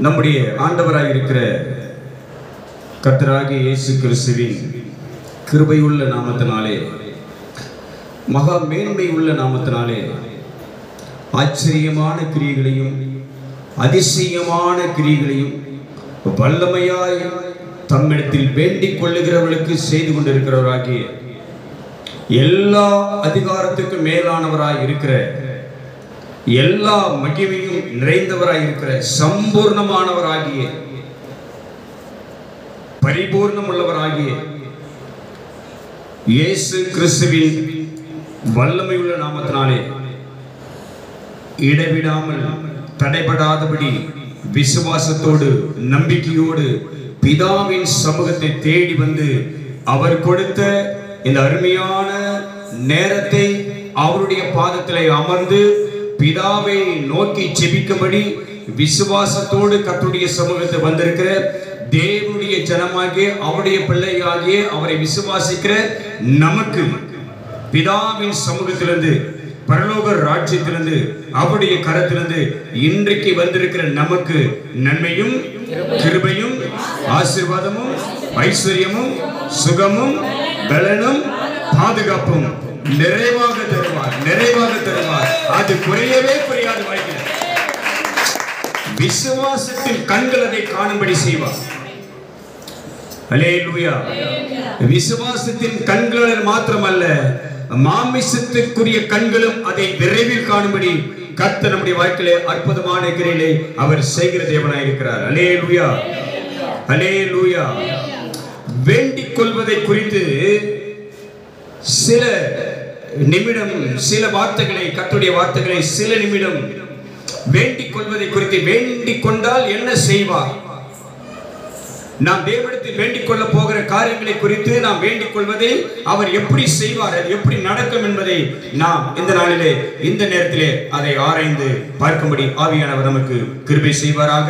நம்முடைய ஆண்டவராய் இருக்கிற கர்த்தராகிய இயேசு கிறிஸ்துவின் கிருபையுள்ள நாமத்தினாலே, மகா மேன்மை உள்ள நாமத்தினாலே ஆச்சரியமான கிரியைகளையும் அதிசயமான கிரியைகளையும் வல்லமையாய் தம்மிடத்தில் வேண்டிக் கொள்ளுகிறவர்களுக்கு செய்து கொண்டிருக்கிறவராகிய, எல்லா அதிகாரத்துக்கும் மேலானவராய் இருக்கிற, எல்லா மகிமையும் நிறைந்தவராய் இருக்கிற, சம்பூர்ணமானவராகிய, பரிபூர்ணம் உள்ளவராகிய இயேசு கிறிஸ்துவின் வல்லமையுள்ள நாமத்தினாலே இடைவிடாமல் தடைபடாதபடி விசுவாசத்தோடு நம்பிக்கையோடு பிதாவின் சமூகத்தை தேடி வந்து அவர் கொடுத்த இந்த அருமையான நேரத்தை அவருடைய பாதத்திலே அமர்ந்து பிதாவை நோக்கி ஜெபிக்கும்படி விசுவாசத்தோடு கர்த்தருடைய சமூகத்தை வந்திருக்கிற தேவனுடைய ஜனமாகிய அவருடைய பிள்ளையாகிய அவரை விசுவாசிக்கிற நமக்கு பிதாவின் சமூகத்திலிருந்து, பரலோக ராஜ்யத்திலிருந்து, அவருடைய கரத்திலிருந்து இன்றைக்கு வந்திருக்கிற நமக்கு நன்மையும் கிருபையும் ஆசீர்வாதமும் ஐஸ்வர்யமும் சுகமும் பலனும் பாதுகாப்பும் நிறைவாக தருவார், நிறைவாக தருவார். அது குறையவே குறையாது. வாழ்க்கையில் விசுவாசத்தின் கண்கள் அதை காணும்படி செய்வார். அல்லேலூயா. விசுவாசத்தின் கண்கள் மாத்திரமல்ல, மாமிசத்துக்குரிய கண்களும் அதை விரைவில் காணும்படி கர்த்தர் நம்முடைய வாழ்க்கையிலே அற்புதமான கிரியைகளை அவர் செய்கிற தேவனாய் இருக்கிறார். அல்லேலூயா, அல்லேலூயா. வேண்டிக் கொள்வதை குறித்து சில நிமிடம், சில வார்த்தைகளை, கர்த்தருடைய வார்த்தைகளை சில நிமிடம் வேண்டிக் கொள்வதை குறித்து, வேண்டிக் கொண்டால் என்ன செய்வார், நாம் தேவனிடத்தில் வேண்டிக் கொள்ள போகிற காரியங்களை குறித்து, நாம் வேண்டிக் கொள்வதை அவர் எப்படி செய்வார், அது எப்படி நடக்கும் என்பதை நாம் இந்த நாளிலே, இந்த நேரத்திலே அதை ஆராய்ந்து பார்க்கும்படி ஆவியானவர் நமக்கு கிருபை செய்வாராக.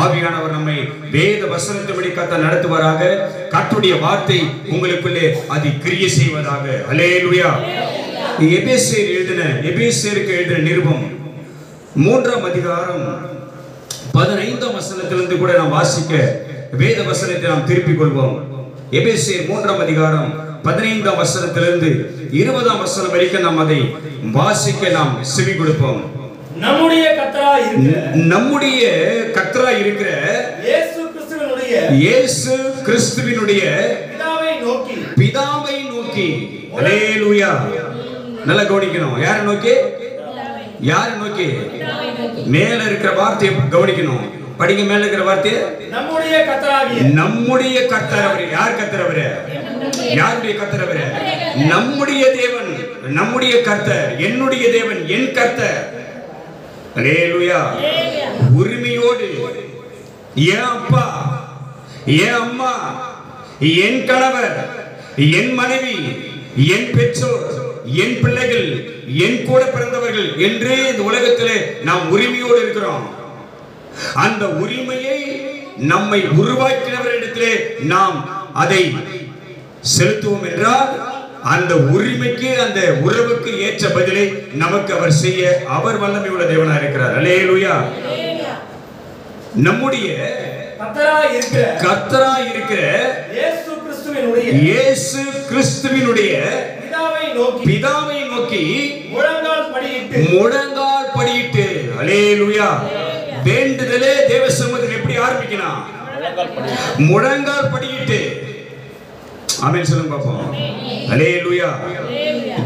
ஆவியானவர் நம்மை வேத வசனத்தின்படி கர்த்தர் நடத்துவாராக. கர்த்தருடைய வார்த்தை உங்களுக்குள்ளே அது கிரியை செய்வதாக. அல்லேலூயா. எபேசியருக்கு எழுதின நிருபம் 3ஆம் அதிகாரம் 15ஆம் வசனத்திலிருந்து கூட நாம் வாசிக்க வேத வசனத்தை நாம் திருப்பிக் கொள்வோம். எபேசியர் 3ஆம் அதிகாரம் 15ஆம் வசனத்திலிருந்து 20ஆம் வசனம் வரைக்கும் நாம் அதை வாசிக்க நாம் செவி கொடுப்போம். நம்முடைய கர்த்தராய் இருக்கிற இயேசு கிறிஸ்துவினுடைய பிதாவை நோக்கி. அல்லேலூயா. நல்லா கவனிக்கணும். யாரை நோக்கி? யாரை நோக்கி? மேல இருக்கிற வார்த்தையை கவனிக்கணும். படிங்க. மேல இருக்கிற வார்த்தை நம்முடைய கர்த்தர். அவர் யார் கர்த்தர்? அவர் யாருடைய கர்த்தர்? அவர் நம்முடைய தேவன், நம்முடைய கர்த்தர், என்னுடைய தேவன், என் கர்த்தர். அல்லேலூயா. உரிமையோடு என் அப்பா, என் அம்மா, என் கணவர், என் மனைவி, என் பெற்றோர், என் பிள்ளைகள், என் கூட பிறந்தவர்கள் என்று இந்த உலகத்திலே நாம் உரிமையோடு இருக்கிறோம். அந்த உரிமையை நம்மை உருவாக்கினவரிடத்திலே நாம் அதை செலுத்துவோம் என்றால், அந்த உரிமைக்கு, அந்த உறவுக்கு ஏற்ற பதிலை நமக்கு அவர் செய்ய அவர் வல்லமை உள்ள தேவனாய் இருக்கிறார். அல்லேலூயா. நம்முடைய கர்த்தராய் இருக்கிற இயேசு கிறிஸ்துவினுடைய பிதாவை நோக்கி முழங்கால் படியிட்டு. அல்லேலூயா. வேண்டுதலே தேவ சமூகத்தில் எப்படி ஆரம்பிக்கணும்? முழங்கால் படியிட்டு. ஆமென் சொல்லுங்க பாப்போம். அல்லேலூயா.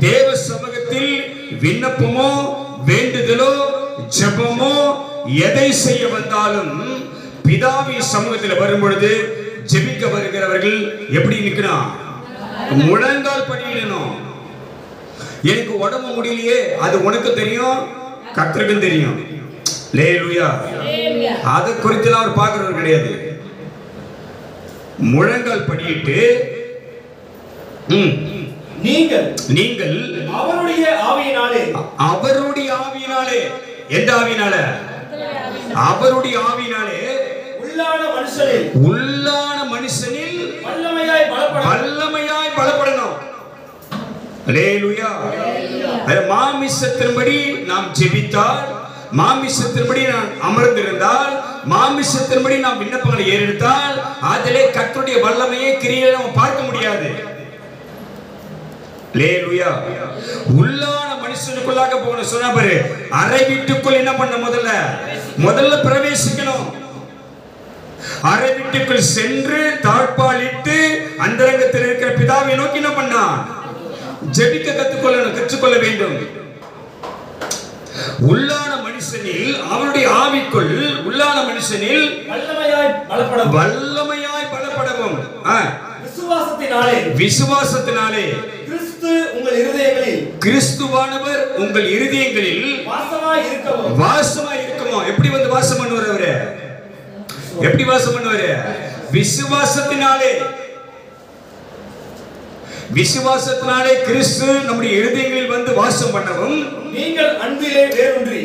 தேவ சமூகத்தில் விண்ணப்பமோ, வேண்டுதலோ, ஜெபமோ எதை செய்ய வந்தாலும் பிதாவின் சமூகத்தில் வரும்பொழுது ஜெபிக்க வருகிறவர்கள் எப்படி நிக்கணும்? முழங்கால் படியிடணும். எனக்கு உடம்பு முடியலையே, அது உனக்கு தெரியும், கர்த்தருக்கும் தெரியும். அல்லேலூயா. அது குறித்து அவர் பார்க்கிறவர் கிடையாது. முழங்கால் படியிட்டு நீங்கள் அவருடைய ஆவியினாலே, எந்த ஆவியினாலே? அவருடைய ஆவியினாலே உள்ளான மனுஷனில் வல்லமையாய் பலப்படணும். அல்லேலூயா. மாமிசத்தின்படி நாம் ஜெபித்தால், மாமிசத்தின்படி நான் அமர்ந்திருந்தால், மாமிசத்தின்படி நாம் விண்ணப்பங்களை ஏறெடுத்தால் அதிலே கர்த்தருடைய வல்லமையை கிரியையை நம்ம பார்க்க முடியாது. அல்லேலூயா. உள்ளான மனுஷனுக்குள்ளாக போகணும் சொன்னா பாரு, அறை வீட்டுக்குள் என்ன பண்ண முதல்ல பிரவேசிக்கணும். அறை வீட்டுக்குள் சென்று தாழ்பாலிட்டு அந்தரங்கத்தில் இருக்கிற பிதாவை நோக்கி என்ன பண்ணா, ஜெபிக்க கற்றுக்கொள்ள வேண்டும். உள்ளான மனுஷனில் அவருடைய ஆவிக்குள் உள்ளான மனுஷனில் வல்லமையாய் பலப்படவும் விசுவாசத்தினாலே கிறிஸ்துவானவர் உங்கள் இருதயங்களில் வாசமாய் இருக்கவும். எப்படி வந்து வாசம் பண்ணுவார் அவரு? எப்படி வாசம் பண்ணுவாரு? விசுவாசத்தினாலே கிறிஸ்து நம்முடைய இருதயங்களில் வந்து வாசம் பண்ணவும் நீங்கள் அன்பிலே வேரூன்றி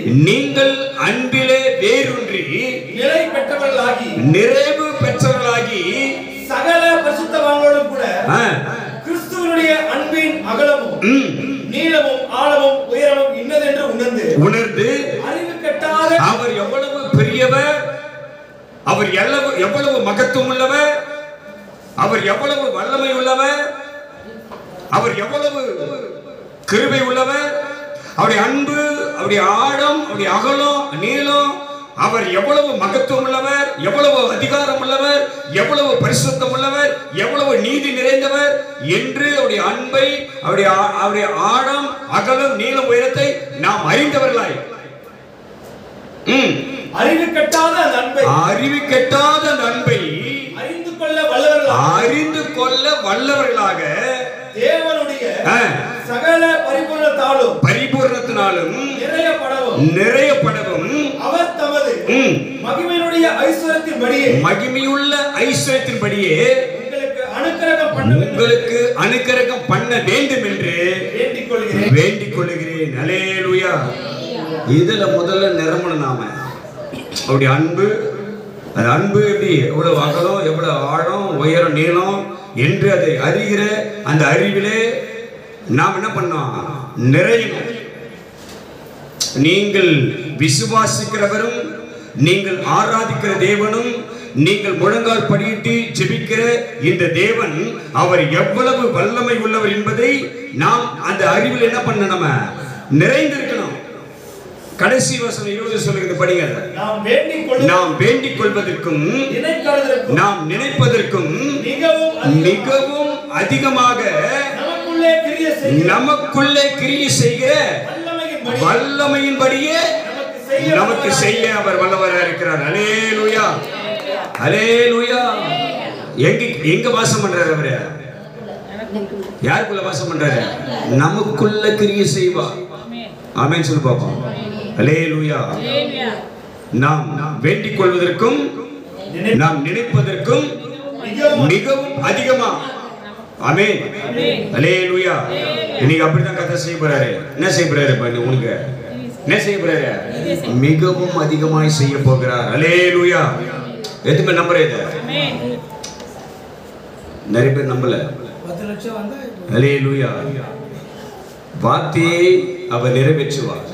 நிறைவு பெற்றவர்களாகி சகல பரிசுத்தவான்களோடு கூட கிறிஸ்துவினுடைய அன்பின் அகலமும் நீளமும் ஆழமும் உயரமும் இன்னதென்று உணர்ந்து அறிவு கெட்டாத அவர் எவ்வளவு பெரியவர், அவர் எவ்வளவு மகத்துவம் உள்ளவர், அவர் எவ்வளவு வல்லமை உள்ளவர், அவர் எவ்வளவு கிருபை உள்ளவர், அவருடைய அன்பு, அவருடைய ஆழம், அவருடைய அகலம், நீளம், அவர் எவ்வளவு மகத்துவம் உள்ளவர், எவ்வளவு அதிகாரம் உள்ளவர், எவ்வளவு பரிசுத்தம் உள்ளவர், எவ்வளவு நீதி நிறைந்தவர் என்று அவருடைய அன்பை, அவருடைய ஆழம், அகலம், நீளம், உயரத்தை நாம் அறிந்தவர்களாய் அறிவு கெட்டாத அந்த அன்பை அறிந்து கொள்ள வல்லவர்களாக தேவனுடைய சகல பரிபூரணத்தினாலும் நிறையப்படவும் அவர் தமது மகிமையுள்ள ஐஸ்வரியத்தின்படியே உங்களுக்கு அனுக்கிரகம் பண்ண வேண்டும் என்று வேண்டிக் கொள்கிறேன். அல்லேலூயா. இதுல முதல்ல நிரம்பணும் நாம அவருடைய அன்பு. அது அன்பு எப்படி, எவ்வளவு அகலம், எவ்வளவு ஆழம், உயரம், நீளம் என்று அதை அறிகிற அந்த அறிவிலே நாம் என்ன பண்ணோம், நிறையணும். நீங்கள் விசுவாசிக்கிறவரும் நீங்கள் ஆராதிக்கிற தேவனும் நீங்கள் முழங்கால் படியிட்டு ஜெபிக்கிற இந்த தேவன் அவர் எவ்வளவு வல்லமை உள்ளவர் என்பதை நாம் அந்த அறிவில் என்ன பண்ண நம்ம நிறைந்திருக்கணும். கடைசி வசனம் 20 சொல்லுகிறது, படிங்க. நாம் வேண்டிக் கொள்வதற்கும் நாம் நினைப்பதற்கும் மிகவும் அதிகமாக நமக்குள்ளே கிரியை செய்கிற வல்லமையின்படியே நமக்கு செய்ய அவர் வல்லவராக இருக்கிறார். அல்லேலூயா, அல்லேலூயா. எங்க வாசம் பண்றாரு அவரு? யாருக்குள்ள வாசம் பண்றாரு? நமக்குள்ள கிரியை செய்வார். ஆமென் சொல்லு பாப்போம். அல்லேலூயா. நாம் வேண்டிக் கொள்வதற்கும் நாம் நினைப்பதற்கும் மிகவும் அதிகமா. ஆமென், அல்லேலூயா. இன்னைக்கு அப்படிதான் கர்த்தர் செய்ய போறாரு. என்ன செய்ய போறாரு? உங்களுக்கு என்ன செய்ய போறாரு? மிகவும் அதிகமாய் செய்ய போகிறார். அல்லேலூயா. எதுமே நம்புறே இத? நிறைய பேர் நம்பல. 10 லட்சம் வந்தா அல்லேலூயா. வார்த்தையை அவர் நிறைவேற்றுவார்.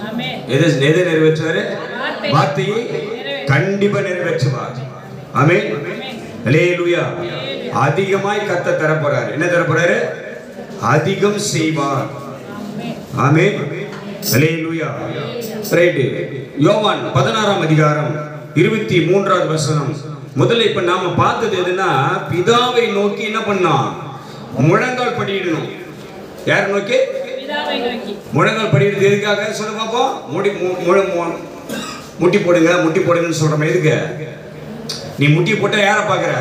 எதை நிறைவேற்றுவாரு? வார்த்தையை கண்டிப்பா நிறைவேற்றுவார். ஆமென், அல்லேலூயா. அதிகமாய் கர்த்தர் தர போறாரு. என்ன தர போறாரு? அதிகம் செய்வார். ஆமென், அல்லேலூயா. ரைட். யோவான் 16ஆம் அதிகாரம் 23வது வசனம். முதல்ல இப்ப நாம பார்த்தது எதுனா, பிதாவை நோக்கி என்ன பண்ணோம்? முழங்கால் படியிடணும். யார் நோக்கி? முழங்கால் படியிடுறது எதுக்காக சொல்ல பாப்போம்? முட்டி போடுங்கன்னு சொல்றோம். எதுக்கு? நீ முட்டி போட்டா யாரை பாக்குற?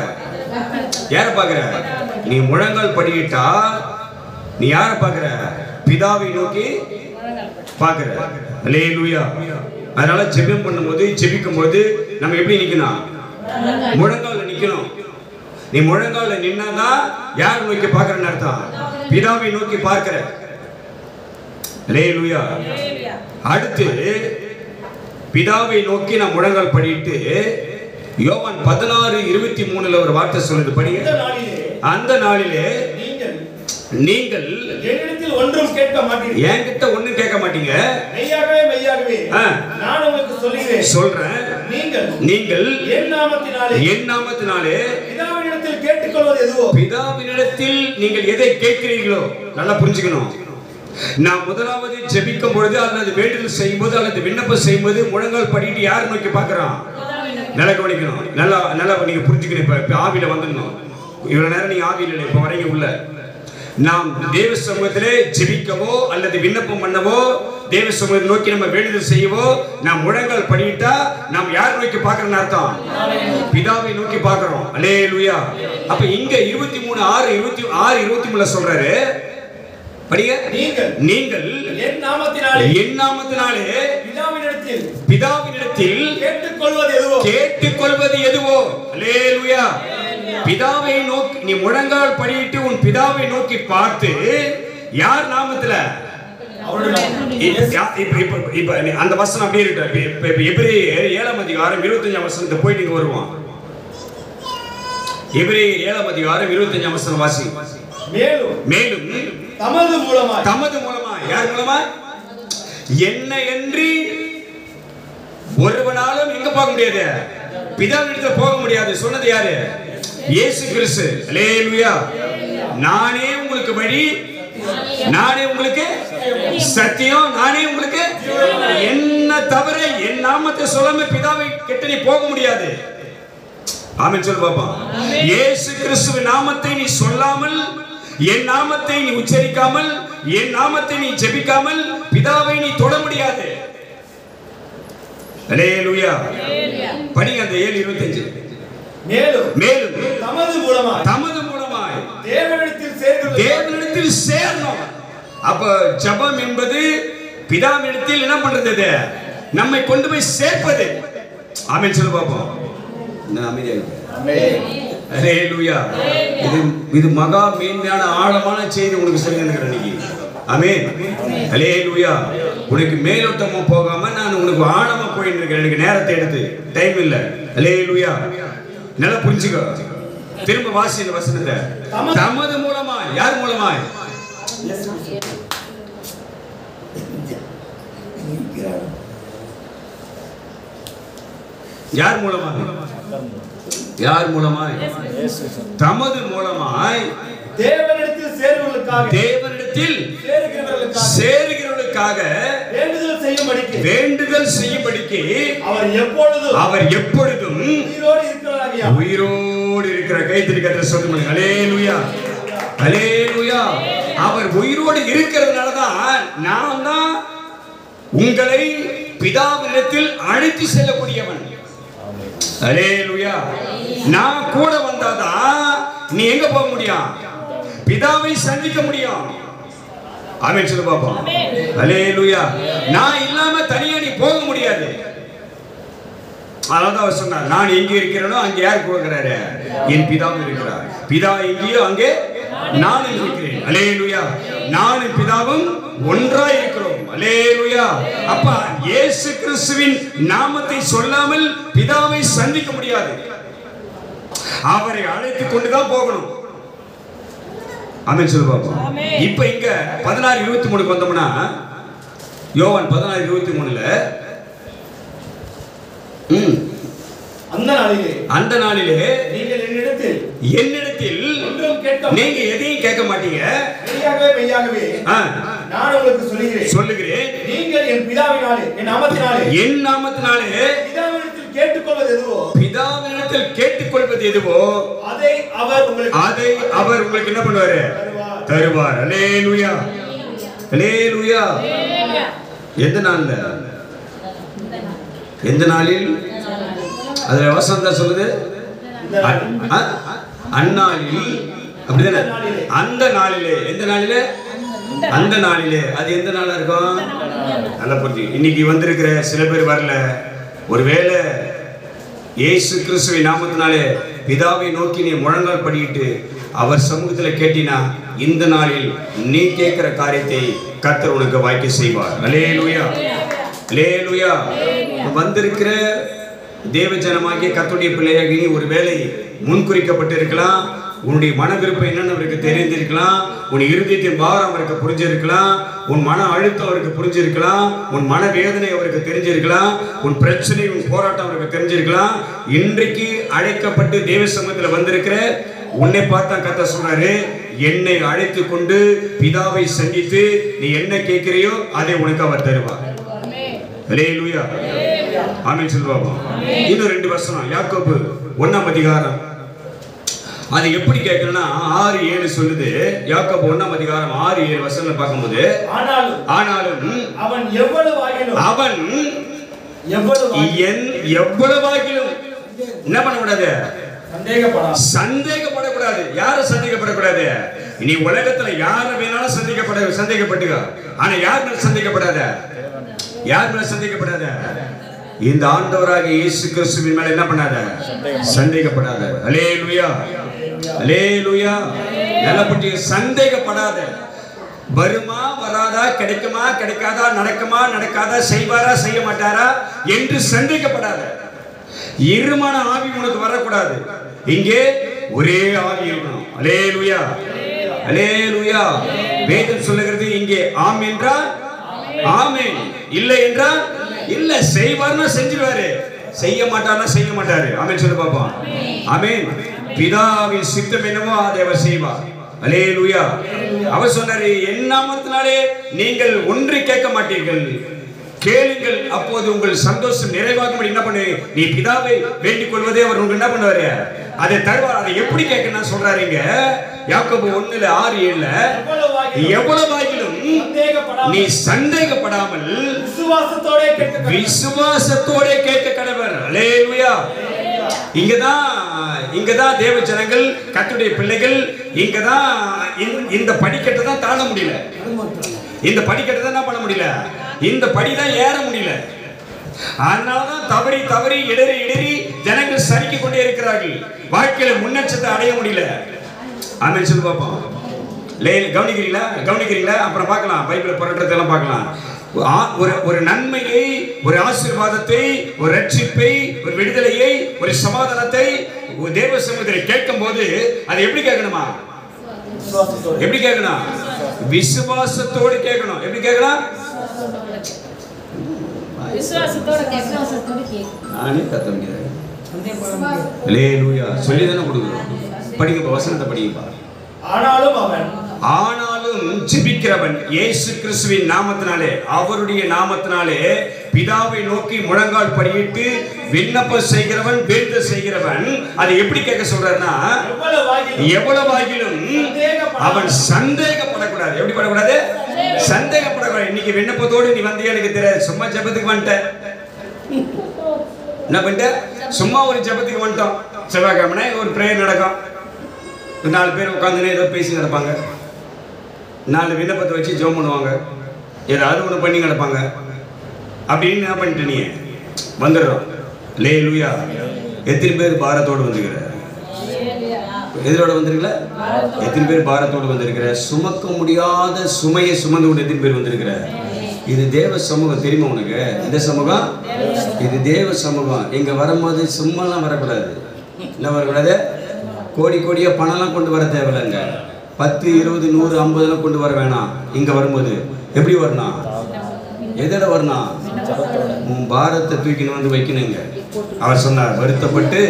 நீ முழங்கால் படியிட்டா நீ யாரை பாக்குற? பிதாவை நோக்கி பாக்குற. அல்லேலூயா. அதனால ஜெபிக்கும் போது நம்ம எப்படி நிக்கணும்? முழங்கால நிக்கணும். நீ முழங்கால நின்னாதான் யார் நோக்கி பாக்குறன்னு அர்த்தம்? பிதாவை நோக்கி பார்க்கிற. அல்லேலூயா. அடுத்து பிதாவை நோக்கி நான் முழங்கால் படிட்டு யோவான் 16:23 ஒரு வார்த்தை சொல்லுது, படிங்க. அந்த நாளிலே நீங்கள் என்னிடத்தில் ஒன்றும் கேட்க மாட்டீங்க. என்கிட்ட ஒண்ணும் கேட்க மாட்டீங்க. மெய்யாகவே மெய்யாகவே நான் உங்களுக்கு சொல்றேன், நீங்கள் என் நாமத்தினாலே பிதாவினிடத்தில் கேட்டுக்கொள்வது எதுவோ, பிதாவினிடத்தில் நீங்கள் எதை கேட்கிறீர்களோ, நல்லா புரிஞ்சுக்கணும். நான் முதலாவது ஜெபிக்கும் பொழுது அல்லது வேண்டுதல் செய்யும் போது அல்லது விண்ணப்பம் செய்யும் போது முழங்கால் படிட்டு யார் நோக்கி பார்க்கறான்? நல்லா கவனிக்கணும். நல்லா நீங்க புரிஞ்சுக்கணும். இப்ப ஆவியில வந்துடணும். இவ்வளவு நேரம் நீங்க ஆவியில இல்லை, இப்ப வரைக்கும் உள்ள நாம் தேவ சமூகத்திலே ஜெபிக்கவோ அல்லது விண்ணப்பம் பண்ணவோ தேவ சமூகத்தை நோக்கி நம்ம வேண்டுதல் செய்யவோ நாம் முழங்கால் படிட்டா நாம் யார் நோக்கி பார்க்கறோம்னு அர்த்தம்? பிதாவை நோக்கி பார்க்கிறோம். அல்லேலூயா. அப்ப இங்க 23:6-23 சொல்றாரு, படிங்க. நீங்கள் என் நாமத்தினாலே பிதாவினிடத்தில் கேட்டுக்கொள்வது எதுவோ, அல்லேலூயா. பிதாவை நோக்கி நீ முழங்கால் படியிட்டு உன் பிதாவை நோக்கி பார்த்து யார் நாமத்துல? அந்த வசனம் அப்படியே இருக்கு. எபிரேயர் 7:25 போயிட்டு இங்க வருவான். எபிரேயர் 7:25 வாசி. மேலும் தமது மூலமா யார் மூலமா? என்ன என்று ஒருவனாலும் எங்க போக முடியாது? பிதாவினிடத்தில் போக முடியாது. சொன்னது யாரு? இயேசு கிறிஸ்து. அல்லேலூயா. நானே உங்களுக்கு வழி, நானே உங்களுக்கு சத்தியம், நானே உங்களுக்கு என்ன தவிர என் நாமத்தை சொல்லாம பிதாவை கிட்ட நீ போக முடியாது. ஆமென் சொல்லு பாப்பா. இயேசு கிறிஸ்துவின் நாமத்தை நீ சொல்லாமல், என் நாமத்தை நீ உச்சரிக்காமல், என் நாமத்தை நீ ஜெபிக்காமல் பிதாவை நீ தொட முடியாது. அல்லேலூயா. படிங்க அந்த 7:25. மேலும் தமது மூலமாய் தேவனிடத்தில் சேரணும். அப்ப ஜெபம் என்பது பிதாவினிடத்தில் என்ன பண்றது? நம்மை கொண்டு போய் சேர்ப்பது. ஆமென் சொல்லு பாப்போம். அல்லேலூயா. இது மகா மேன்மையான ஆழமான செய்தி உங்களுக்கு சொல்லியிருக்கிறேன் இன்னைக்கு. ஆமென். அல்லேலூயா. உனக்கு மேலோட்டமா போகாம நான் உனக்கு ஆழமா போயிட்டு இருக்கேன். எனக்கு நேரத்தை எடுத்து டைம் இல்ல. அல்லேலூயா. நல்லா புரிஞ்சுக்கோ. திரும்ப வாசி இந்த வசனத்தை. தமது மூலமா யார் மூலமா? யார் மூலமா? யார் மூலமாய்? தமது மூலமாய் தேவனிடத்தில் சேருகிறவர்களுக்காக வேண்டுதல் செய்யும்படிக்கு அவர் எப்பொழுதும் உயிரோடு இருக்கிற. கைத்தறி கர்த்தர் சொல்லுங்க. அல்லேலூயா. அல்லேலூயா. அவர் உயிரோடு இருக்கிறதுனால தான் நான் தான் உங்களை பிதாவினிடத்தில் அழைத்து செல்லக்கூடியவன். அல்லேலூயா. நான் கூட வந்தாதான் நீ எங்க போக முடியும்? பிதாவை சந்திக்க முடியும். ஆமென் சொல்லு பாப்போம். அல்லேலூயா. நான் இல்லாம தனியா நீ போக முடியாது. அதான் அவர் சொன்னார், நான் எங்க இருக்கிறேனோ அங்கே யார் இருக்கிறாரு? என் பிதாவும் இருக்கிறார். பிதா எங்கேயோ அங்கே நானும் இருக்கிறேன். அல்லேலூயா. நானும் பிதாவும் ஒன்றாய் இருக்கிறோம். அல்லேலூயா. அப்ப இயேசு கிறிஸ்துவின் நாமத்தை சொல்லாமல் பிதாவை சந்திக்க முடியாது. அவரை அழைத்து கொண்டுதான் போகணும். ஆமென் சொல்லு பாப்போம். இப்ப இங்க 16:23 வந்தோம்னா, யோவான் 16:23 அந்த நாளிலே நீங்கள் என்னிடத்தில் நீங்க எதையும் கேட்க மாட்டீங்க. மெய்யாகவே நான் உங்களுக்கு சொல்லுகிறேன், நீங்கள் என் பிதாவினாலே என் நாமத்தினாலே பிதாவினிடத்தில் கேட்டுக்கொள்வது எதுவோ அதை அவர் உங்களுக்கு என்ன பண்ணுவாரு? தருவார். அல்லேலூயா. அல்லேலூயா. எந்த நாளில்? அதுல வசனம் சொல்லுது, அந்நாளில். அப்படிதானே? அந்த நாளிலே. எந்த நாளிலே? அந்த நாளிலே. அது எந்த நாளா இருக்கும்? நல்லா புரிஞ்சு. இன்னைக்கு வந்திருக்கிற சில பேர் வரல. ஒருவேளை இயேசு கிறிஸ்துவின் நாமத்தினாலே பிதாவை நோக்கி நீ முழங்கால் படியிட்டு அவர் சமூகத்தில் கேட்டினா இந்த நாளில் நீ கேட்கிற காரியத்தை கர்த்தர் உனக்கு வாய்க்க செய்வார். அல்லேலூயா. அல்லேலூயா. வந்திருக்கிற தேவ ஜனமாகிய கர்த்தருடைய பிள்ளையாகி நீ ஒருவேளை முன்குறிக்கப்பட்டு இருக்கலாம், உன்னுடைய மன விருப்பம் என்னன்னு அவருக்கு தெரிந்திருக்கலாம். உன் இருதயத்தின் பாரம் அவருக்கு புரிஞ்சிருக்கலாம். உன் மன அழுத்தம் அவருக்கு புரிஞ்சிருக்கலாம். உன் மன வேதனை அவருக்கு தெரிஞ்சிருக்கலாம். உன் பிரச்சனை, உன் போராட்டம் அவருக்கு தெரிஞ்சிருக்கலாம். இன்றைக்கு அழைக்கப்பட்டு தேவ சமூகத்தில் வந்திருக்கிற உன்னை பார்த்தா கர்த்தர் சொல்றாரு, என்னை அழைத்து கொண்டு பிதாவை சந்தித்து நீ என்ன கேட்கிறியோ அதை உனக்கு அவர் தருவார். அல்லேலூயா, ஆமென் சொல்லுவாங்க. இன்னும் 2 வசனம், யாக்கோபு 1ஆம் அதிகாரம். அது எப்படி கேட்கணும்னா 6-7 சொல்லுது. யாக்கோபு 1ஆம் அதிகாரம் 6-7 வசனங்களை பார்க்கும்போது, ஆனாலும் அவன் எவ்வளவாகிலும் என்ன பண்ணக்கூடாது? சந்தேகப்படக்கூடாது. யாரும் சந்தேகப்படக்கூடாது. நீ உலகத்துல யார வேணாலும் சந்தேகப்பட்டுக்க. ஆனா யார் மேல சந்தேகப்படாத? யார் மேல சந்தேகப்படாத? இந்த ஆண்டவராகிய இயேசு கிறிஸ்துவின் மேல என்ன பண்ணாத? சந்தேகப்படாத. அல்லேலூயா, அல்லேலூயா. நல்லபடி சந்தேகப்படாத. வருமா வராதா, கிடைக்குமா கிடைக்காதா, நடக்குமா நடக்காதா, செய்வாரா செய்ய மாட்டாரா என்று சந்தேகப்படாத. இருமான ஆவி உனக்கு வரக்கூடாது. இங்கே ஒரே ஆவி இருக்கணும். அல்லேலூயா, அல்லேலூயா. வேதம் சொல்லுகிறது, இங்கே ஆம் என்றால் ஆமென், இல்லை என்றால் இல்ல. செய்வார்னா செஞ்சிருவாரு, செய்ய மாட்டார்னா செய்ய மாட்டாரு. ஆமென் சொல்லு பாப்போம். ஆமென். பிதாவின் சித்தம் என்னவோ அதை அவர் செய்வார். அல்லேலூயா. அவர் சொன்னாரு, என் நாமத்தினாலே நீங்கள் ஒன்று கேட்க மாட்டீர்கள், கேளுங்கள், அப்போது உங்கள் சந்தோஷம் நிறைவாகும்படி என்ன பண்ணு, நீ பிதாவை வேண்டிக் கொள்வதே அவர் உங்களுக்கு என்ன பண்ணுவாரு, அதை தருவார். அதை எப்படி கேட்கணும் சொல்றாருங்க. யாக்கோபு 1:6-7, எவ்வளவாகிலும் நீ சந்தேகப்படாமல் விசுவாசத்தோட கேட்க கடவர். அல்லேலூயா. இங்கதான் தேவ ஜனங்கள், கர்த்தருடைய பிள்ளைகள், இங்கதான் இந்த படிக்கட்டை தான் தாழ முடியல. இந்த படிக்கட்டை தான் என்ன பண்ண முடியல, இந்த படிதான் ஏற முடியல. அதனாலதான் தவறி தவறி இடறி ஜனங்கள் சறுக்கிக் கொண்டே இருக்கிறார்கள். வாழ்க்கையில முன்னேற்றத்தை அடைய முடியல. ஆமென் சொல்லு பாப்போம். கவனிக்கிறீங்களா? அப்புறம் பார்க்கலாம், பைபிள் புரட்டுறதெல்லாம் பார்க்கலாம். ஒரு நன்மையை, ஒரு ஆசீர்வாதத்தை, ஒரு ரட்சிப்பை, ஒரு விடுதலையை, ஒரு சமாதானத்தை தேவ சமூகத்தில் கேட்கும் போது அதை எப்படி கேட்கணுமா? எப்படி கேட்கணும்? விசுவாசத்தோடு கேட்கணும். எப்படி கேட்கணும்? நானே கத்த முடியாது. அல்லேலூயா. சொல்லி தானே கொடுக்குறோம். படிங்க, வசனத்தை படிங்கப்பா. ஆனாலும் ஜெபிக்கிறவன் இயேசு கிறிஸ்துவின் நாமத்தினாலே, அவருடைய நாமத்தினாலே பிதாவை நோக்கி முழங்கால் படியிட்டு விண்ணப்பம் செய்கிறவன், வேண்டுதல் செய்கிறவன் அதை எப்படி கேட்க சொல்றாருன்னா, எவ்வளவாகிலும் அவன் சந்தேகப்படக்கூடாது. எப்படி படக்கூடாது? சந்தேகப்படக்கூடாது. இன்னைக்கு விண்ணப்பத்தோடு நீ வந்தியா எனக்கு தெரியாது, சும்மா ஜெபத்துக்கு வந்துட்ட. என்ன பண்ணிட்ட? சும்மா ஒரு ஜெபத்துக்கு வந்துட்டோம். செவ்வாய்க்கிழமை ஒரு பிரேயர் நடக்கும். 4 பேர் உட்காந்துன்னு ஏதோ பேசி கிடப்பாங்க. 4 விண்ணப்பத்தை வச்சு ஜெபம் பண்ணுவாங்க. ஏதாவது ஒன்று பண்ணி கிடப்பாங்க. அப்படின்னு என்ன பண்ணிட்டு நீ வந்துடுறோம். அல்லேலூயா. எத்தனை பேர் பாரத்தோடு வந்துருக்கிற? எதிரோட வந்திருக்கல? எத்தனை பேர் பாரத்தோடு வந்திருக்கிற? சுமக்க முடியாத சுமையை சுமந்து கொண்டு எத்தனை பேர் வந்திருக்கிற? இது தேவ சமூகம், தெரியுமா உனக்கு? இந்த சமூகம் இது தேவ சமூகம். இங்க வரும்போது சும்மாலாம் வரக்கூடாது. என்ன வரக்கூடாது? கோடி கோடியா பணம்லாம் கொண்டு வர தேவையில்லைங்க. 10, 20, 100, 50 கொண்டு வர வேணாம். இங்க வரும்போது எப்படி வரணும்? எதோட வரணும்? உன் பாரத்தை தூக்கின்னு வந்து வைக்கணுங்க. அவர் சொன்னார், வருத்தப்பட்டு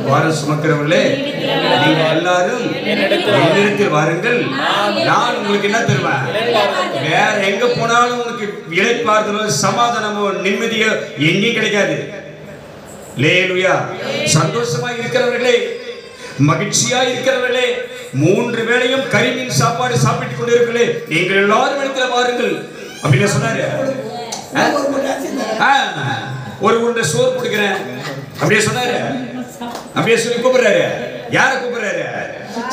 பாரம் சுமக்கிறவர்களே நீங்கள் எல்லாரும் என்னிடத்தில் வாருங்கள், நான் உங்களுக்கு என்ன தருவேன்? வேற எங்க போனாலும் உங்களுக்கு இளைப்பாறுதலோ சமாதானமோ நிம்மதியோ எங்கேயும் கிடைக்காது. அல்லேலூயா. சந்தோஷமா இருக்கிறவர்களே, மகிழ்ச்சியா இருக்கிறவர்களே, 3 வேளையும் கறிமீன் சாப்பாடு சாப்பிட்டுக் கொண்டிருக்கிறீர்களே, நீங்கள் எல்லாரும் இடத்துல வாருங்கள் அப்படின்னு சொன்னாரு. ஒரு உருண்டை சோறு கொடுக்கிறேன் அப்படியே சொன்னாரு. அப்படியே சொல்லி கூப்பிடுறாரு. யார கூப்பிடுறாரு?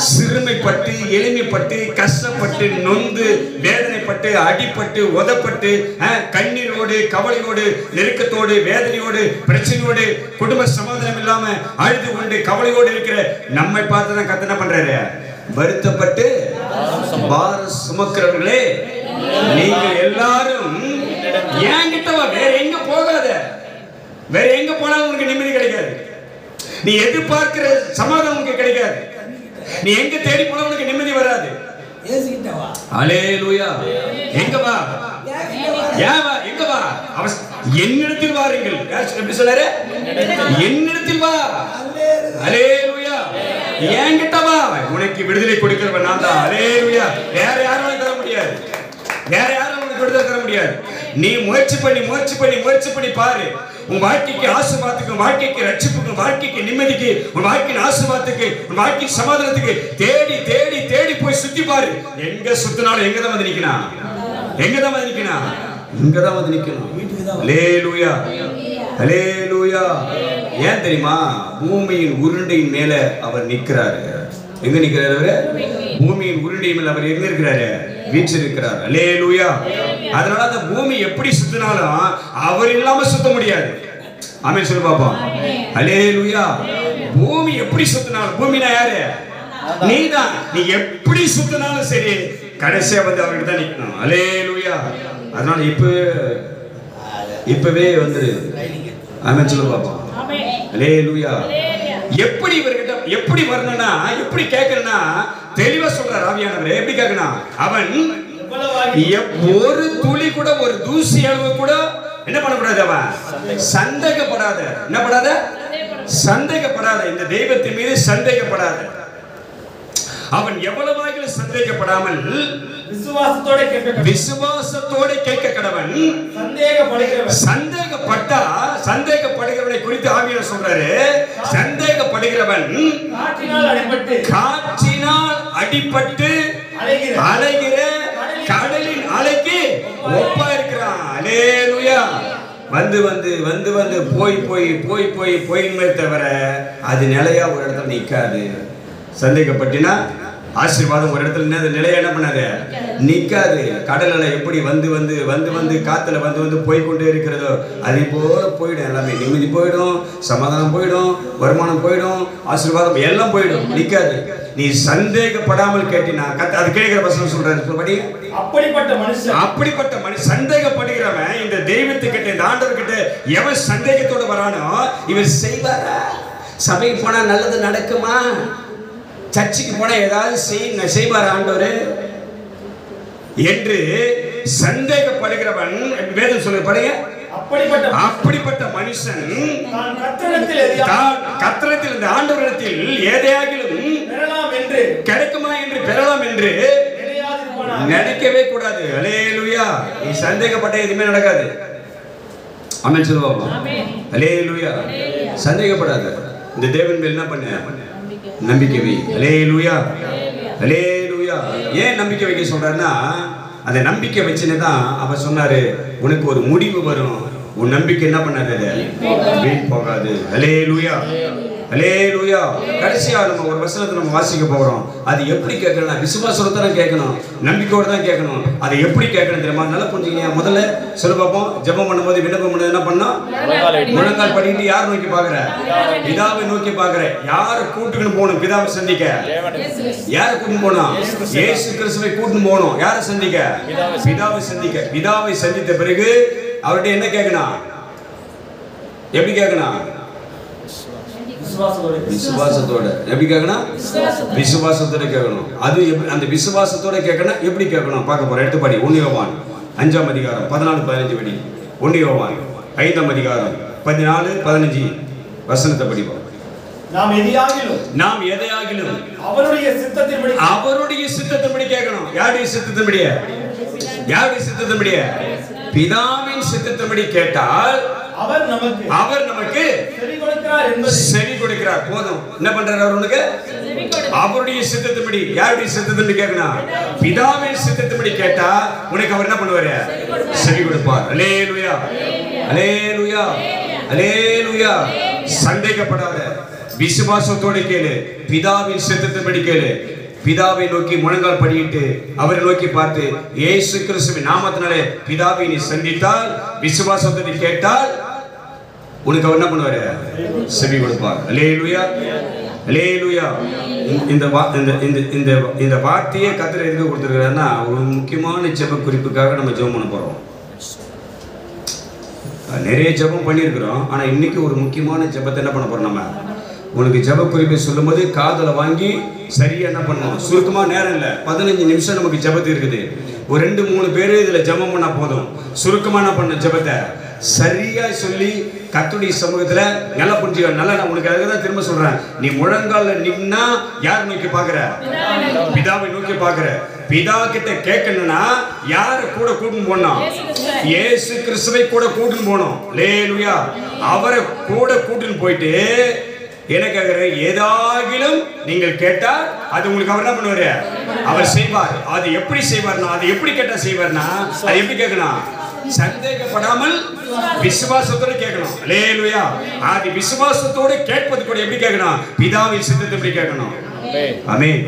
சிறுமைப்பட்டு, எளிமைப்பட்டு, கஷ்டப்பட்டு, நொந்து, வேதனைப்பட்டு, அடிப்பட்டு, உதப்பட்டு, கண்ணீரோடு, கவலையோடு, நெருக்கத்தோடு, வேதனையோடு, பிரச்சனையோடு, குடும்ப சமாதானம் இல்லாம அழுது கொண்டு கவலையோடு இருக்கிற நம்மை பார்த்து தான் கர்த்தர் என்ன பண்றாரு? வருத்தப்பட்டு பாரம் சுமக்கிறவர்களே, நீங்கள் எல்லாரும் என்கிட்ட வா. வேற எங்க போகாத. வேற எங்க போனாலும் உனக்கு நிம்மதி கிடைக்காது. நீ எதிர்பார்க்கிற சமாதானம் உனக்கு கிடைக்காது. நீ எங்க தேடி போனா உனக்கு நிம்மதி வராது. அல்லேலூயா. எங்க வா, எங்க வா, என்னிடத்தில் வாருங்கள். எப்படி சொல்றாரு? என்னிடத்தில் வா. அல்லேலூயா. என்கிட்ட வா, உனக்கு விடுதலை கொடுக்கிறவன் நான் தான். அல்லேலூயா. வேற யாரும் தர முடியாது, வேற யாரும் உனக்கு விடுதலை தர முடியாது. நீ முயற்சி பண்ணி பாரு. உன் வாழ்க்கைக்கு ஆசீர்வாதத்துக்கு, வாழ்க்கைக்கு ரட்சிப்புக்கு, வாழ்க்கைக்கு நிம்மதிக்கு, உன் வாழ்க்கையின் ஆசீர்வாதத்துக்கு, உன் வாழ்க்கையின் சமாதானத்துக்கு தேடி தேடி தேடி போய் சுத்தி பாரு. எங்க சுத்தினாலும் எங்க தான் வந்து நிக்கணும், எங்க தான் வந்து நிக்கணும், இங்க தான் வந்து நிக்கணும். அல்லேலூயா, அல்லேலூயா. ஏன் தெரியுமா? பூமியின் உருண்டையின் மேல அவர் நிக்கிறாரு. எங்க நிக்கிறாரு அவரு? பூமியின் உருண்டையின் மேல அவர் எங்க இருக்கிறாரு? வீற்றிருக்கிறார். அல்லேலூயா. அதனால அந்த பூமி எப்படி சுத்தினாலும் அவர் இல்லாம சுத்த முடியாது. ஆமென் சொல்லு பாப்போம். அல்லேலூயா. பூமி எப்படி சுத்தினாலும், பூமினா யாரு? நீதான். நீ எப்படி சுத்தினாலும் சரி, கடைசியா வந்து அவர்கிட்ட தான் நிக்கணும். அல்லேலூயா. அதனால இப்பவே வந்து ஆமென் சொல்லு பாப்போம். அல்லேலூயா. எப்படி இவர்கிட்ட எப்படி வரணும்னா, எப்படி கேட்கணும்னா தெளிவா சொல்றார் ஆவியானவர். எப்படி கேட்கணும்? அவன் ஒரு துளி கூட, ஒரு தூசி அளவு கூட என்ன பண்ணக்கூடாது? அவன் சந்தேகப்படாத. என்ன படாத? சந்தேகப்படாத. இந்த தெய்வத்தின் மீது சந்தேகப்படாத. அவன் எவ்வளவாகிலும் சந்தேகப்படாமல் விசுவாசத்தோட கேட்க கடவன். சந்தேகப்படுகிறவனை குறித்து ஆவியானவர் சொல்றாரு. சந்தேகப்படுகிறவன் காற்றினால் அடிபட்டு அலைகிற கடலின் அலைக்கு ஒப்பா இருக்கிறான். அல்லேலூயா. வந்து வந்து வந்து வந்து போய் போய் போய் போய் போயின்மே தவிர அது நிலையா ஒரு இடத்துல நிக்காது. சந்தேகப்பட்டினா ஆசீர்வாதம் ஒரு இடத்துல நிலையா என்ன பண்ணாது? நிக்காது. கடல்ல எப்படி வந்து வந்து வந்து வந்து காத்துல வந்து வந்து போய்கொண்டே இருக்கிறதோ அதே போல போயிடும். எல்லாமே நிம்மதி போயிடும், சமாதானம் போயிடும், வருமானம் போயிடும், ஆசீர்வாதம் எல்லாம் போயிடும், நிக்காது. நீ சந்தேகப்படாமல் கேட்டினா அது கேட்கிற வசனம் சொல்றாரு. அப்படிப்பட்ட மனுஷன் சந்தேகப்படுகிறவன் இந்த தெய்வத்துக்கிட்ட, இந்த ஆண்டவர்கிட்ட எவன் சந்தேகத்தோட வரானோ இவன் செய்வாரா? சபைக்கு போனா நல்லது நடக்குமா? சர்ச்சுக்கு போனா ஏதாவது செய்வார் ஆண்டவர் என்று சந்தேகப்படுகிறவன் வேதம் சொல்ல பாருங்க. அப்படிப்பட்ட மனுஷன் கர்த்தரிடத்தில், இந்த ஆண்டவரிடத்தில் எதையாகிலும் கிடைக்குமா என்று பெறலாம் என்று நினைக்கவே கூடாது. அல்லேலூயா. நீ சந்தேகப்பட்ட எதுவுமே நடக்காது. ஆமென் சொல்லுவோம். அல்லேலூயா. சந்தேகப்படாத. இந்த தேவன் மேல் என்ன பண்ண? நம்பிக்கை வை. அல்லேலூயா, அல்லேலூயா. ஏன் நம்பிக்கை வைக்க சொல்றாருன்னா, அந்த நம்பிக்கை வச்சுன்னு தான் அவர் சொன்னாரு, உனக்கு ஒரு முடிவு வரும். உன் நம்பிக்கை என்ன பண்ணாது? வீண் போகாது. அல்லேலூயா, அல்லேலூயா. கடைசியா நம்ம ஒரு வசனத்தை நம்ம வாசிக்க போறோம். அது எப்படி கேட்கணும்? விசுவாசத்தோட தான் கேட்கணும், நம்பிக்கையோட தான் கேட்கணும். அதை எப்படி கேட்கணும் தெரியுமா? நல்லா புரிஞ்சுக்கங்க. முதல்ல சொல்ல பார்ப்போம். ஜெபம் பண்ணும்போது, விண்ணப்பம் பண்ணும்போது என்ன பண்ணோம்? முழங்கால் படிக்கிட்டு யார் நோக்கி பாக்குற? பிதாவை நோக்கி பாக்குற. யாரை கூட்டுக்குன்னு போகணும்? பிதாவை சந்திக்க. யாரை கூட்டின்னு போனோம்? இயேசு கிறிஸ்துவை கூட்டின்னு போகணும். யாரை சந்திக்க? பிதாவை சந்திக்க. பிதாவை சந்தித்த பிறகு அவர்கிட்ட என்ன கேட்கணும்? எப்படி கேட்கணும்? விசுவாசத்தோட. எப்படி கேட்கணும்? விசுவாசத்தோட கேட்கணும். அது அந்த விசுவாசத்தோட கேட்கணும். எப்படி கேட்கணும் பார்க்க போறோம். எடுத்து படி. 1 யோவான் 5ஆம் அதிகாரம் 14-15 படி. 1 யோவான் 5ஆம் அதிகாரம் 14-15 வசனத்தை படிப்போம். நாம் எதையாகிலும் அவருடைய சித்தத்தின்படி கேட்கணும். யாருடைய சித்தத்தின்படி? யாருடைய சித்தத்தின்படி? பிதாவின் சித்தத்தின்படி கேட்டால் அவர் நமக்கு செவி கொடுக்கிறார். போதும். என்ன பண்றாரு அவர்? உனக்கு அவருடைய சித்தத்தின்படி. யாருடைய சித்தத்தின்படி கேட்கணும்? பிதாவின் சித்தத்தின்படி கேட்டா உனக்கு அவர் என்ன பண்ணுவாரு? செவி கொடுப்பார். அல்லேலூயா, அல்லேலூயா, அல்லேலூயா. சந்தேகப்படாத. விசுவாசத்தோட கேளு. பிதாவின் சித்தத்தின்படி கேளு. பிதாவை நோக்கி முழங்கால் படியிட்டு அவரை நோக்கி பார்த்து இயேசு கிறிஸ்துவின் நாமத்தினாலே பிதாவை நீ சந்தித்தால், விசுவாசத்தை கேட்டால் உனக்கு அவர் என்ன பண்ணுவாரு? செவி கொடுப்பார். அல்லேலூயா, அல்லேலூயா. இந்த வார்த்தையை கர்த்தர் எதுக்கு கொடுத்திருக்காருன்னா, ஒரு முக்கியமான ஜெப குறிப்புக்காக நம்ம ஜெபம் பண்ண போறோம். நிறைய ஜெபம் பண்ணியிருக்கிறோம். ஆனா இன்னைக்கு ஒரு முக்கியமான ஜெபத்தை என்ன பண்ண போறோம்? நம்ம உனக்கு ஜெப குறிப்பை சொல்லும்போது காதல வாங்கி சரியா என்ன பண்ணணும். சுருக்கமா நேரம் இல்லை, 15 நிமிஷம் நமக்கு ஜெபத்து இருக்குது. ஒரு 2-3 பேர் இதுல ஜெபம் பண்ணா போதும். சுருக்கமா என்ன பண்ண ஜெபத்தை சரியா சொல்லி கர்த்தருடைய சமூகத்துல நல்லா புரிஞ்சுக்க. நல்லா நான் உனக்கு அதுதான் திரும்ப சொல்றேன். நீ முழங்கால நின்னா யார் நோக்கி பாக்குற? பிதாவை நோக்கி பாக்குற. பிதா கிட்ட கேட்கணும்னா யார கூட கூட்டின்னு போனோம்? இயேசு கிறிஸ்துவை கூட கூட்டின்னு போனோம். அல்லேலூயா. அவரை கூட கூட்டின்னு போயிட்டு எனக்கு ஏதாகிலும் நீங்கள் கேட்டா அது உங்களுக்கு அவர் என்ன பண்ணுவாரு? அவர் செய்வார். அது எப்படி செய்வார்னா, அது எப்படி கேட்டா செய்வார்னா, அது எப்படி கேட்கணும்? சந்தேகப்படாமல் விசுவாசத்தோடு கேட்கணும். அல்லேலூயா. அது விசுவாசத்தோடு கேட்பது கூட எப்படி கேட்கணும்? பிதாவின் சித்தத்தை எப்படி கேட்கணும். ஆமென்.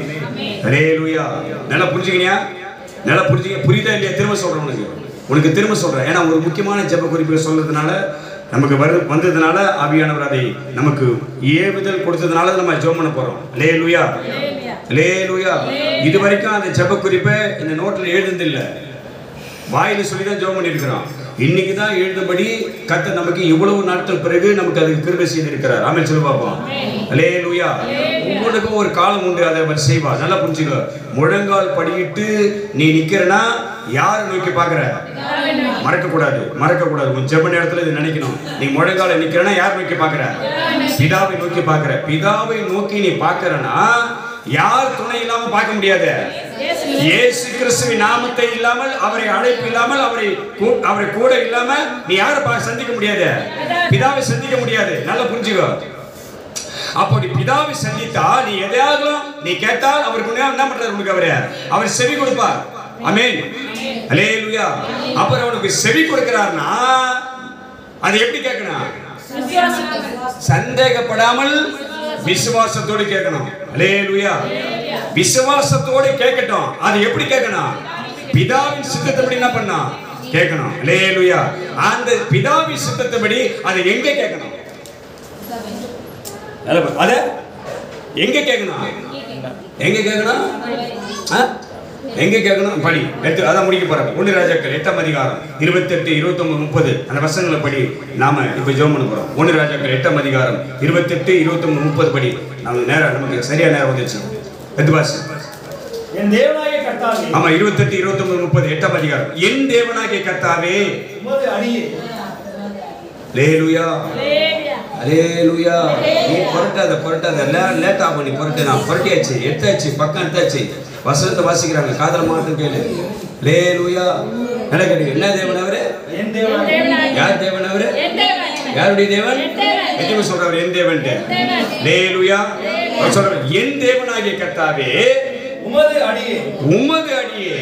அல்லேலூயா. நல்லா புரிஞ்சுக்கினியா? நல்லா புரியுதா இல்லையா? திரும்ப சொல்றேன், உனக்கு திரும்ப சொல்றேன். ஏன்னா ஒரு முக்கியமான ஜெப குறிப்புகள் சொல்றதுனால நமக்கு வந்ததுனால ஆவியானவர் அதை நமக்கு ஏவுதல் கொடுத்ததுனால நம்ம ஜெபம் பண்ண போறோம். அல்லேலூயா. அல்லேலூயா. இது வரைக்கும் அந்த ஜெப குறிப்பை இந்த நோட்ல எழுதுனதில்லை, வாயில சொல்லி தான் ஜெபம் பண்ணியிருக்கிறோம். இன்னைக்கு தான் எழுதும்படி கர்த்தர் நமக்கு இவ்வளவு நாட்கள் பிறகு நமக்கு அதுக்கு கிருபை செய்திருக்கிறார். ஆமென் சொல்லி பார்ப்போம். அல்லேலூயா. உங்களுக்கும் ஒரு காலம் உண்டு, அதை அவர் செய்வார். நல்லா புரிஞ்சுக்க. முழங்கால் படியிட்டு நீ நிக்கிறனா யாரை நோக்கி பாக்குற? மறக்கக்கூடாது, மறக்கக்கூடாது. உன் ஜெப நேரத்துல இது நினைக்கணும். நீ முழங்கால நிக்கிறனா யார் நோக்கி பாக்குற? பிதாவை நோக்கி பாக்குற. பிதாவை நோக்கி நீ பாக்குறனா யார் துணை இல்லாம பார்க்க முடியாது? இயேசு கிறிஸ்துவின் நாமத்தை இல்லாமல், அவரை அழைப்பு இல்லாமல், அவரை கூட இல்லாம நீ யாரை சந்திக்க முடியாது? பிதாவை சந்திக்க முடியாது. நல்லா புரிஞ்சுக்கோ. அப்படி பிதாவை சந்தித்தா நீ எதையாவது நீ கேட்டால் அவருக்கு என்ன பண்றாரு? உனக்கு அவர் செவி கொடுப்பார். ஆமென். அல்லேலூயா. அப்புறம் அவனுக்கு செவி கொடுக்கிறார்னா அது எப்படி கேட்கணும்? சந்தேகப்படாமல் விசுவாசத்தோடு கேட்கணும். அல்லேலூயா. விசுவாசத்தோடு கேட்கட்டும். அது எப்படி கேட்கணும்? பிதாவின் சித்தத்தைப்படி என்ன பண்ணா கேட்கணும். அல்லேலூயா. அந்த பிதாவின் சித்தத்தைப்படி அதை எங்க கேட்கணும்? அத எங்க கேட்கணும்? எங்க கேட்கணும்? எங்க கேட்கணும்? படி எடுத்து அதான் முடிக்க போறோம். 1 ராஜாக்கள் 8ஆம் அதிகாரம் 28, 29, 30 அந்த வசனங்களை படி நாம இப்ப ஜெபம் பண்ண போறோம். 1 ராஜாக்கள் 8ஆம் அதிகாரம் 28, 29, 30 படி நமக்கு நேரம் நமக்கு சரியா நேரம் வந்துச்சு. எடுத்து வாசி. என் தேவனாகிய கர்த்தாவே. ஆமா 28, 29, 30 8ஆம் அதிகாரம். என் தேவனாகிய கர்த்தாவே உமது அடியே. அல்லேலூயா. அல்லேலூயா. நீ புரட்டாத லேட்டா பண்ணி புரட்டு. நான் புரட்டியாச்சு, எடுத்தாச்சு, பக்கம் எடுத்தாச்சு. வசனத்தை வாசிக்கிறாங்க, காதல மாட்டும் கேளு. அல்லேலூயா. நல்லா கேட்டு. என்ன தேவன் அவரு? என் தேவன். யார் தேவன் அவரு? யாருடைய தேவன்? எதுக்கு சொல்றவர் என் தேவன்? அல்லேலூயா. அவர் சொல்றவர் என் தேவனாகிய கர்த்தாவே உமது அடியே. உமது அடியே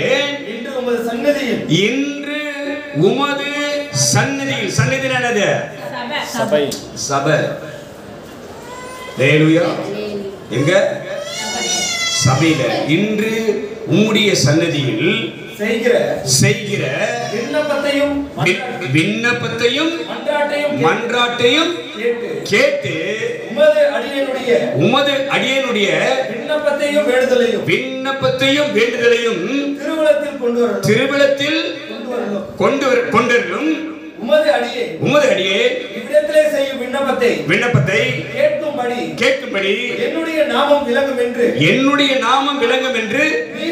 இன்று உமது சந்நிதியில். இன்று உமது சந்நிதியில். சந்நிதினா என்னது? சபை. சபை. அல்லேலூயா. எங்க? சபையில. இன்று உம்முடைய சந்நிதியில் செய்கிற விண்ணப்பத்தையும் மன்றாட்டையும் கேட்டு உமது அடியேனுடைய விண்ணப்பத்தையும் வேண்டுதலையும் திருவிழத்தில் கொண்டுவரும். உமது அடியே இவ்விடத்திலே செய்யும் விண்ணப்பத்தை கேட்கும்படி என்னுடைய நாமம் விளங்கும் என்று நீ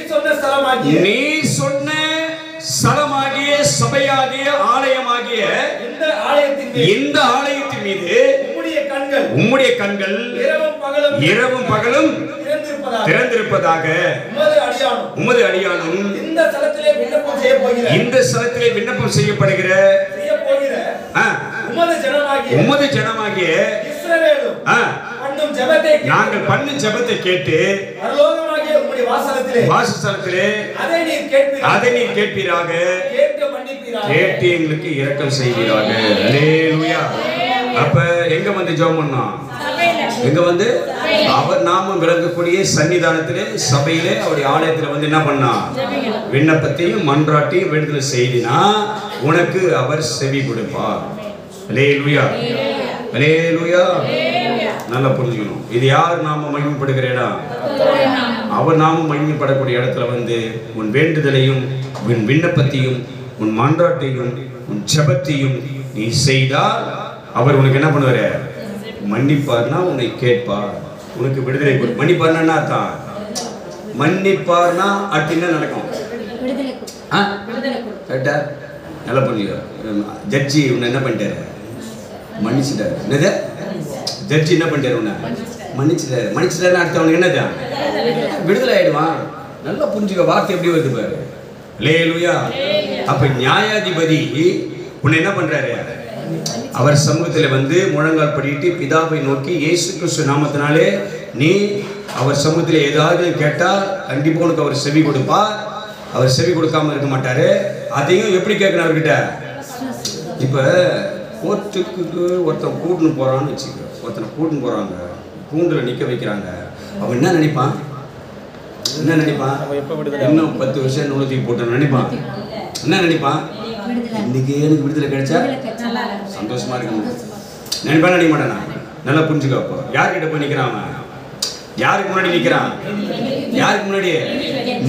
சொன்ன ஸ்தலமாகிய சபையாகிய ஆலயமாகிய இந்த ஆலயத்தின் மீது உம்முடைய கண்கள் இரவும் பகலும் திறந்திருப்பதாக. உமது அடியானும் இந்த ஸ்தலத்திலே விண்ணப்பம் செய்யப்படுகிற உமது ஜனமாகிய நாங்கள் பண்ணும் ஜெபத்தை கேட்டு வாசஸ்தலத்திலே அதை நீர் கேட்பீராக. கேட்டு எங்களுக்கு இரக்கம் செய்வீராக. அல்லேலூயா. அப்ப எங்க வந்து ஜெபம் பண்ணோம்? எங்க வந்து அவர் நாமம் விளங்கக்கூடிய சன்னிதானத்திலே சபையிலே அவருடைய ஆலயத்தில் வந்து என்ன பண்ணா? விண்ணப்பத்தையும் மன்றாட்டையும் வேண்டுதல் செய்தினா உனக்கு அவர் செவி கொடுப்பார். அல்லேலூயா. அல்லேலூயா. நல்லா புரிஞ்சுக்கணும். இது யார் நாம மகிமைப்படுகிற இடம்? அவர் நாமம் மகிமைப்படக்கூடிய இடத்துல வந்து உன் வேண்டுதலையும் உன் விண்ணப்பத்தையும் உன் மன்றாட்டையும் உன் ஜெபத்தையும் நீ செய்தால் அவர் உனக்கு என்ன பண்ணுவாரு? மன்னிப்பார்னா உன்னை கேட்பார், உனக்கு விடுதலை கொடு. மன்னிப்பார்னா என்ன அர்த்தம்? மன்னிப்பார்னா அடுத்து என்ன நடக்கும்? கரெக்டா? நல்லா புரிஞ்சுக்க. ஜட்ஜி உன்னை என்ன பண்ணிட்டாரு? மன்னிச்சுட்டாரு. என்னது? ஜட்ஜி என்ன பண்ணிட்டாரு? உன்னை மன்னிச்சுட்டாரு. மன்னிச்சுட்டாருன்னு அடுத்து அவனுக்கு என்னதான்? விடுதலை ஆயிடுவான். நல்லா புரிஞ்சுக்க. வார்த்தை எப்படி வருது பாரு. அல்லேலூயா. அப்ப நியாயாதிபதி உன்னை என்ன பண்றாரு? அவர் சமூகத்தில் வந்து முழங்கால் படிட்டு பிதாவை நோக்கி இயேசு கிறிஸ்து நாமத்தினாலே நீ அவர் சமூகத்தில் ஏதாவது கேட்டால் கண்டிப்பாக உனக்கு அவர் செவி கொடுப்பார். அவர் செவி கொடுக்காம இருக்க மாட்டாரு. அதையும் எப்படி கேட்கணும் அவர்கிட்ட? இப்போ கோர்ட்டுக்கு ஒருத்தன் கூட்டுன்னு போறான்னு வச்சுக்க. ஒருத்தனை கூட்டுன்னு போறாங்க, கூண்டில் நிற்க வைக்கிறாங்க. அவன் என்ன நினைப்பான்? என்ன நினைப்பான்? இன்னும் 10 வருஷம் நூலத்துக்கு போட்டு நினைப்பான். என்ன நினைப்பான்? இன்னைக்கு எனக்கு விடுதலை கிடைச்சா சந்தோஷமா இருக்கணும் நினைப்பான். நினைக்க மாட்டானா? நல்லா புரிஞ்சுக்கப்போ. யார்கிட்ட போய் நிற்கிறான் அவன்? யாருக்கு முன்னாடி நிற்கிறான்? யாருக்கு முன்னாடி?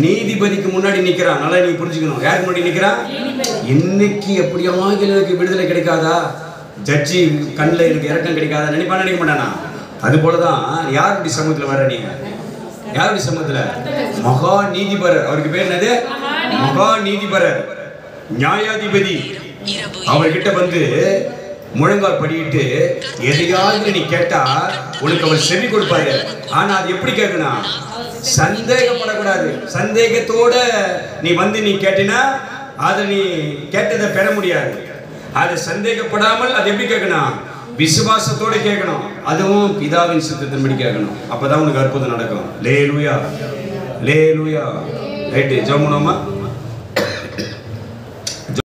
நீதிபதிக்கு முன்னாடி நிற்கிறான். நல்லா நீ புரிஞ்சுக்கணும். யாருக்கு முன்னாடி நிற்கிறான்? இன்னைக்கு எப்படியாவது எனக்கு விடுதலை கிடைக்காதா, ஜட்ஜி கண்ணில் எனக்கு இறக்கம் கிடைக்காதா நினைப்பான். நினைக்க மாட்டானா? அது போலதான் யாருடைய சமூகத்தில் வர நீங்க? யாருடைய சமூகத்தில்? மகா நீதிபரர். அவருக்கு பேர் என்னது? மகா நீதிபரர், நியாயாதிபதி. அவர்கிட்ட வந்து முழங்கால் படிட்டு எதையாவது நீ கேட்டா உனக்கு அவர் செவி கொடுப்பாரு. ஆனா அது எப்படி கேட்கணும்? சந்தேகப்படக்கூடாது. சந்தேகத்தோட நீ வந்து நீ கேட்டினா அதை நீ கேட்டதை பெற முடியாது. அதை சந்தேகப்படாமல் அது எப்படி கேட்கணும்? விசுவாசத்தோடு கேட்கணும். அதுவும் பிதாவின் சித்தத்தின்படி கேட்கணும். அப்பதான் உனக்கு அற்புதம் நடக்கும். லேலூயா, லேலூயா. ரைட்டு, ஜெபம் பண்ணுவோமா?